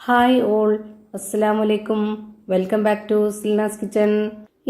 Hi all, അസ്സലാമലൈക്കും. Welcome back to Silna's kitchen.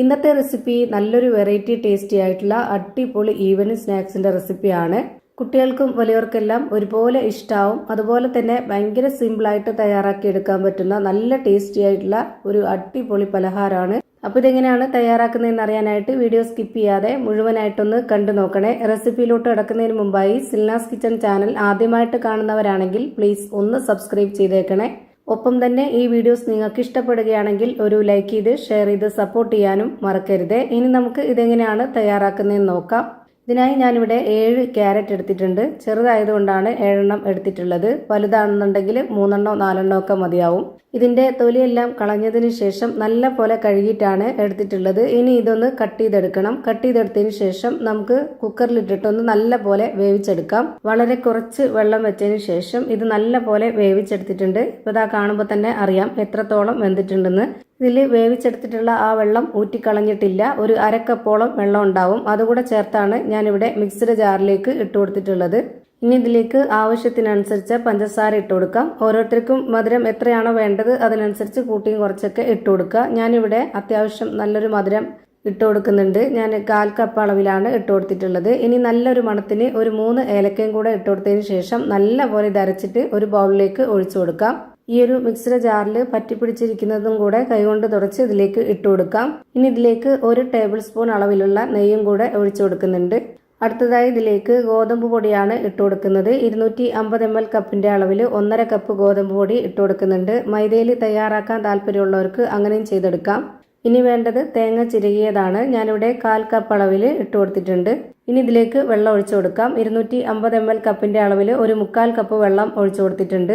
ഇന്നത്തെ recipe നല്ലൊരു വെറൈറ്റി ടേസ്റ്റി ആയിട്ടുള്ള അടിപൊളി ഈവനിങ് സ്നാക്സിന്റെ റെസിപ്പിയാണ്. കുട്ടികൾക്കും വലിയവർക്കെല്ലാം ഒരുപോലെ ഇഷ്ടാവും. അതുപോലെ തന്നെ ഭയങ്കര സിമ്പിളായിട്ട് തയ്യാറാക്കി എടുക്കാൻ പറ്റുന്ന നല്ല ടേസ്റ്റി ആയിട്ടുള്ള ഒരു അടിപൊളി പലഹാരമാണ്. അപ്പോൾ ഇതെങ്ങനെയാണ് തയ്യാറാക്കുന്നതെന്ന് അറിയാനായിട്ട് വീഡിയോ സ്കിപ്പ് ചെയ്യാതെ മുഴുവനായിട്ടൊന്ന് കണ്ടു നോക്കണേ. റെസിപ്പിയിലോട്ട് കിടക്കുന്നതിന് മുമ്പായി സിൽനാസ് കിച്ചൺ ചാനൽ ആദ്യമായിട്ട് കാണുന്നവരാണെങ്കിൽ പ്ലീസ് ഒന്ന് സബ്സ്ക്രൈബ് ചെയ്തേക്കണേ. ഒപ്പം തന്നെ ഈ വീഡിയോസ് നിങ്ങൾക്ക് ഇഷ്ടപ്പെടുകയാണെങ്കിൽ ഒരു ലൈക്ക് ചെയ്ത് ഷെയർ ചെയ്ത് സപ്പോർട്ട് ചെയ്യാനും മറക്കരുത്. ഇനി നമുക്ക് ഇതെങ്ങനെയാണ് തയ്യാറാക്കുന്നതെന്ന് നോക്കാം. ഇതിനായി ഞാനിവിടെ 7 ക്യാരറ്റ് എടുത്തിട്ടുണ്ട്. ചെറുതായതുകൊണ്ടാണ് 7 എടുത്തിട്ടുള്ളത്. വലുതാണെന്നുണ്ടെങ്കിൽ 3 4 ഒക്കെ മതിയാവും. ഇതിന്റെ തൊലിയെല്ലാം കളഞ്ഞതിന് ശേഷം നല്ല പോലെ കഴുകിയിട്ടാണ് എടുത്തിട്ടുള്ളത്. ഇനി ഇതൊന്ന് കട്ട് ചെയ്തെടുക്കണം. കട്ട് ചെയ്തെടുത്തതിന് ശേഷം നമുക്ക് കുക്കറിലിട്ടിട്ടൊന്ന് നല്ല പോലെ വേവിച്ചെടുക്കാം. വളരെ കുറച്ച് വെള്ളം വെച്ചതിന് ശേഷം ഇത് നല്ല പോലെ വേവിച്ചെടുത്തിട്ടുണ്ട്. ഇപ്പോൾ ഇതാ കാണുമ്പോൾ തന്നെ അറിയാം എത്രത്തോളം വെന്തിട്ടുണ്ടെന്ന്. ഇതിൽ വേവിച്ചെടുത്തിട്ടുള്ള ആ വെള്ളം ഊറ്റിക്കളഞ്ഞിട്ടില്ല. ഒരു അരക്കപ്പോളം വെള്ളം ഉണ്ടാവും. അതുകൂടെ ചേർത്താണ് ഞാനിവിടെ മിക്സിയുടെ ജാറിലേക്ക് ഇട്ട് കൊടുത്തിട്ടുള്ളത്. ഇനി ഇതിലേക്ക് ആവശ്യത്തിനനുസരിച്ച് പഞ്ചസാര ഇട്ട് കൊടുക്കാം. ഓരോരുത്തർക്കും മധുരം എത്രയാണോ വേണ്ടത് അതിനനുസരിച്ച് കൂട്ടിയും കുറച്ചൊക്കെ ഇട്ട് കൊടുക്കുക. ഞാനിവിടെ അത്യാവശ്യം നല്ലൊരു മധുരം ഇട്ട് കൊടുക്കുന്നുണ്ട്. ഞാൻ 1/4 കപ്പ് അളവിലാണ് ഇട്ട് കൊടുത്തിട്ടുള്ളത്. ഇനി നല്ലൊരു മണത്തിന് ഒരു 3 ഏലക്കയും കൂടെ ഇട്ട് കൊടുത്തതിന് ശേഷം നല്ല പോലെ ഇത് അരച്ചിട്ട് ഒരു ബൗളിലേക്ക് ഒഴിച്ചു കൊടുക്കാം. ഈ ഒരു മിക്സിയുടെ ജാറിൽ പറ്റിപ്പിടിച്ചിരിക്കുന്നതും കൂടെ കൈകൊണ്ട് തുടച്ച് ഇതിലേക്ക് ഇട്ട് കൊടുക്കാം. ഇനി ഇതിലേക്ക് 1 ടേബിൾ സ്പൂൺ അളവിലുള്ള നെയ്യും കൂടെ ഒഴിച്ചു കൊടുക്കുന്നുണ്ട്. അടുത്തതായി ഇതിലേക്ക് ഗോതമ്പ് പൊടിയാണ് ഇട്ട് കൊടുക്കുന്നത്. 250 ml കപ്പിന്റെ അളവിൽ 1/2 കപ്പ് ഗോതമ്പ് പൊടി ഇട്ട് കൊടുക്കുന്നുണ്ട്. മൈദയിൽ തയ്യാറാക്കാൻ താല്പര്യമുള്ളവർക്ക് അങ്ങനെയും ചെയ്തെടുക്കാം. ഇനി വേണ്ടത് തേങ്ങ ചിരകിയതാണ്. ഞാനിവിടെ 1/4 കപ്പ് അളവിൽ ഇട്ട് കൊടുത്തിട്ടുണ്ട്. ഇനി ഇതിലേക്ക് വെള്ളം ഒഴിച്ചു കൊടുക്കാം. 250 ml കപ്പിന്റെ അളവിൽ 1/4 കപ്പ് വെള്ളം ഒഴിച്ചു കൊടുത്തിട്ടുണ്ട്.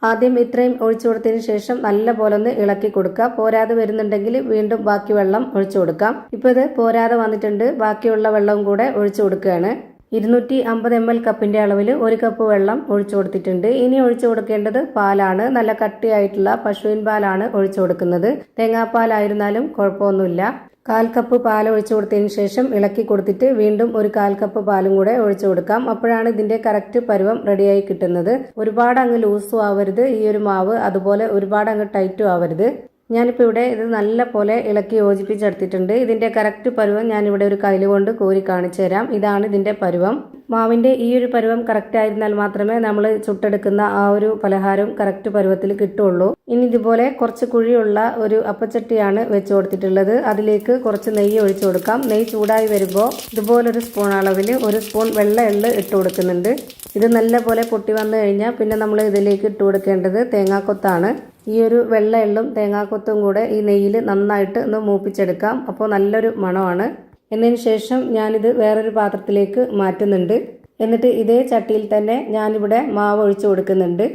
ആദ്യം ഇത്രയും ഒഴിച്ചു കൊടുത്തതിന് ശേഷം നല്ല പോലെ ഒന്ന് ഇളക്കി കൊടുക്കുക. പോരാതെ വരുന്നുണ്ടെങ്കിൽ വീണ്ടും ബാക്കി വെള്ളം ഒഴിച്ചു കൊടുക്കാം. ഇപ്പോൾ ഇത് പോരാതെ വന്നിട്ടുണ്ട്. ബാക്കിയുള്ള വെള്ളവും കൂടെ ഒഴിച്ചു കൊടുക്കുകയാണ്. 250 ml കപ്പിന്റെ അളവിൽ 1 കപ്പ് വെള്ളം ഒഴിച്ചു കൊടുത്തിട്ടുണ്ട്. ഇനി ഒഴിച്ചു കൊടുക്കേണ്ടത് പാലാണ്. നല്ല കട്ടിയായിട്ടുള്ള പശുവിൻ പാലാണ് ഒഴിച്ചു കൊടുക്കുന്നത്. തേങ്ങാപ്പാലായിരുന്നാലും കുഴപ്പമൊന്നുമില്ല. 1/4 കപ്പ് പാൽ ഒഴിച്ചു കൊടുത്തതിന് ശേഷം ഇളക്കി കൊടുത്തിട്ട് വീണ്ടും ഒരു 1/4 കപ്പ് പാലും കൂടെ ഒഴിച്ചു കൊടുക്കാം. അപ്പോഴാണ് ഇതിന്റെ കറക്റ്റ് പരുവം റെഡിയായി കിട്ടുന്നത്. ഒരുപാട് അങ്ങ് ലൂസും ആവരുത് ഈ ഒരു മാവ്, അതുപോലെ ഒരുപാട് അങ്ങ് ടൈറ്റും ആവരുത്. ഞാനിപ്പോൾ ഇവിടെ ഇത് നല്ല പോലെ ഇളക്കി യോജിപ്പിച്ചെടുത്തിട്ടുണ്ട്. ഇതിന്റെ കറക്റ്റ് പരുവം ഞാനിവിടെ ഒരു കയ്യിൽ കൊണ്ട് കോരി കാണിച്ചു തരാം. ഇതാണ് ഇതിന്റെ പരുവം. മാവിന്റെ ഈ ഒരു പരുവം കറക്റ്റ് ആയിരുന്നാൽ മാത്രമേ നമ്മൾ ചുട്ടെടുക്കുന്ന ആ ഒരു പലഹാരം കറക്റ്റ് പരുവത്തിൽ കിട്ടുള്ളൂ. ഇനി ഇതുപോലെ കുറച്ച് കുഴിയുള്ള ഒരു അപ്പച്ചട്ടിയാണ് വെച്ച് കൊടുത്തിട്ടുള്ളത്. അതിലേക്ക് കുറച്ച് നെയ്യ് ഒഴിച്ചു കൊടുക്കാം. നെയ്യ് ചൂടായി വരുമ്പോൾ ഇതുപോലൊരു സ്പൂൺ അളവിൽ 1 സ്പൂൺ വെള്ള എള്ള് ഇട്ട് കൊടുക്കുന്നുണ്ട്. ഇത് നല്ല പോലെ പൊട്ടി വന്നു കഴിഞ്ഞാൽ പിന്നെ നമ്മൾ ഇതിലേക്ക് ഇട്ട് കൊടുക്കേണ്ടത് തേങ്ങാക്കൊത്താണ്. ഈ ഒരു വെള്ള എള്ളും തേങ്ങാക്കൊത്തും കൂടെ ഈ നെയ്യിൽ നന്നായിട്ട് ഒന്ന് മൂപ്പിച്ചെടുക്കാം. അപ്പോൾ നല്ലൊരു മണമാണ്. എന്നതിന് ശേഷം ഞാനിത് വേറൊരു പാത്രത്തിലേക്ക് മാറ്റുന്നുണ്ട്. എന്നിട്ട് ഇതേ ചട്ടിയിൽ തന്നെ ഞാനിവിടെ മാവ് ഒഴിച്ചു കൊടുക്കുന്നുണ്ട്.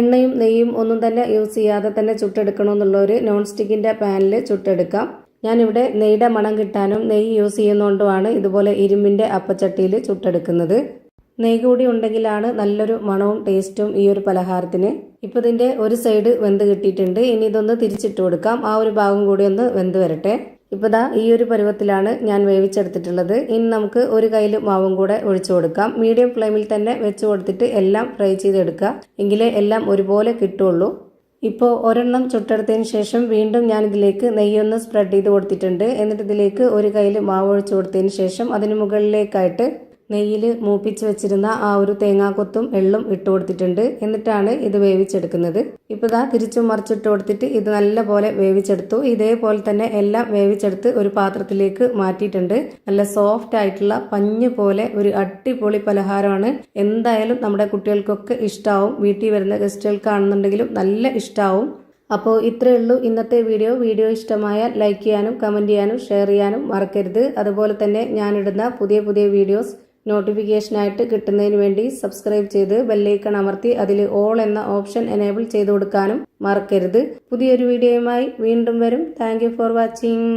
എണ്ണയും നെയ്യും ഒന്നും തന്നെ യൂസ് ചെയ്യാതെ തന്നെ ചുട്ടെടുക്കണമെന്നുള്ള ഒരു നോൺ സ്റ്റിക്കിന്റെ പാനിൽ ചുട്ടെടുക്കാം. ഞാനിവിടെ നെയ്യുടെ മണം കിട്ടാനും നെയ്യ് യൂസ് ചെയ്യുന്നതുകൊണ്ടുമാണ് ഇതുപോലെ ഇരുമ്പിന്റെ അപ്പച്ചട്ടിയിൽ ചുട്ടെടുക്കുന്നത്. നെയ്യ് കൂടി ഉണ്ടെങ്കിലാണ് നല്ലൊരു മണവും ടേസ്റ്റും ഈ ഒരു പലഹാരത്തിന്. ഇപ്പോൾ ഇതിന്റെ ഒരു സൈഡ് വെന്ത് കിട്ടിയിട്ടുണ്ട്. ഇനി ഇതൊന്ന് തിരിച്ചിട്ട് കൊടുക്കാം. ആ ഒരു ഭാഗം കൂടി ഒന്ന് വെന്ത് വരട്ടെ. ഇപ്പോൾ ദാ ഈ ഒരു പരുവത്തിലാണ് ഞാൻ വേവിച്ചെടുത്തിട്ടുള്ളത്. ഇനി നമുക്ക് ഒരു കയ്യിൽ മാവും കൂടെ ഒഴിച്ചു കൊടുക്കാം. മീഡിയം ഫ്ലെയിമിൽ തന്നെ വെച്ച് കൊടുത്തിട്ട് എല്ലാം ഫ്രൈ ചെയ്തെടുക്കുക. എങ്കിലേ എല്ലാം ഒരുപോലെ കിട്ടുള്ളൂ. ഇപ്പോൾ ഒരെണ്ണം ചുട്ടെടുത്തതിന് ശേഷം വീണ്ടും ഞാൻ ഇതിലേക്ക് നെയ്യൊന്ന് സ്പ്രെഡ് ചെയ്ത് കൊടുത്തിട്ടുണ്ട്. എന്നിട്ട് ഇതിലേക്ക് ഒരു കയ്യിൽ മാവ് ഒഴിച്ചു കൊടുത്തതിന് ശേഷം അതിന് മുകളിലേക്കായിട്ട് നെയ്യിൽ മൂപ്പിച്ച് വെച്ചിരുന്ന ആ ഒരു തേങ്ങാക്കൊത്തും എള്ളും ഇട്ട് കൊടുത്തിട്ടുണ്ട്. എന്നിട്ടാണ് ഇത് വേവിച്ചെടുക്കുന്നത്. ഇപ്പോൾ ഇതാ തിരിച്ചും മറിച്ചിട്ട് കൊടുത്തിട്ട് ഇത് നല്ല പോലെ വേവിച്ചെടുത്തു. ഇതേപോലെ തന്നെ എല്ലാം വേവിച്ചെടുത്ത് ഒരു പാത്രത്തിലേക്ക് മാറ്റിയിട്ടുണ്ട്. നല്ല സോഫ്റ്റ് ആയിട്ടുള്ള പഞ്ഞ് പോലെ ഒരു അടിപൊളി പലഹാരമാണ്. എന്തായാലും നമ്മുടെ കുട്ടികൾക്കൊക്കെ ഇഷ്ടാവും. വീട്ടിൽ വരുന്ന ഗസ്റ്റുകൾക്കാണെന്നുണ്ടെങ്കിലും നല്ല ഇഷ്ടാവും. അപ്പോൾ ഇത്രയേ ഉള്ളൂ ഇന്നത്തെ വീഡിയോ ഇഷ്ടമായാൽ ലൈക്ക് ചെയ്യാനും കമൻറ്റ് ചെയ്യാനും ഷെയർ ചെയ്യാനും മറക്കരുത്. അതുപോലെ തന്നെ ഞാനിടുന്ന പുതിയ വീഡിയോസ് നോട്ടിഫിക്കേഷനായിട്ട് കിട്ടുന്നതിന് വേണ്ടി സബ്സ്ക്രൈബ് ചെയ്ത് ബെല്ലൈക്കൺ അമർത്തി അതിൽ ഓൾ എന്ന ഓപ്ഷൻ എനേബിൾ ചെയ്ത് കൊടുക്കാനും മറക്കരുത്. പുതിയൊരു വീഡിയോയുമായി വീണ്ടും വരും. Thank you for watching.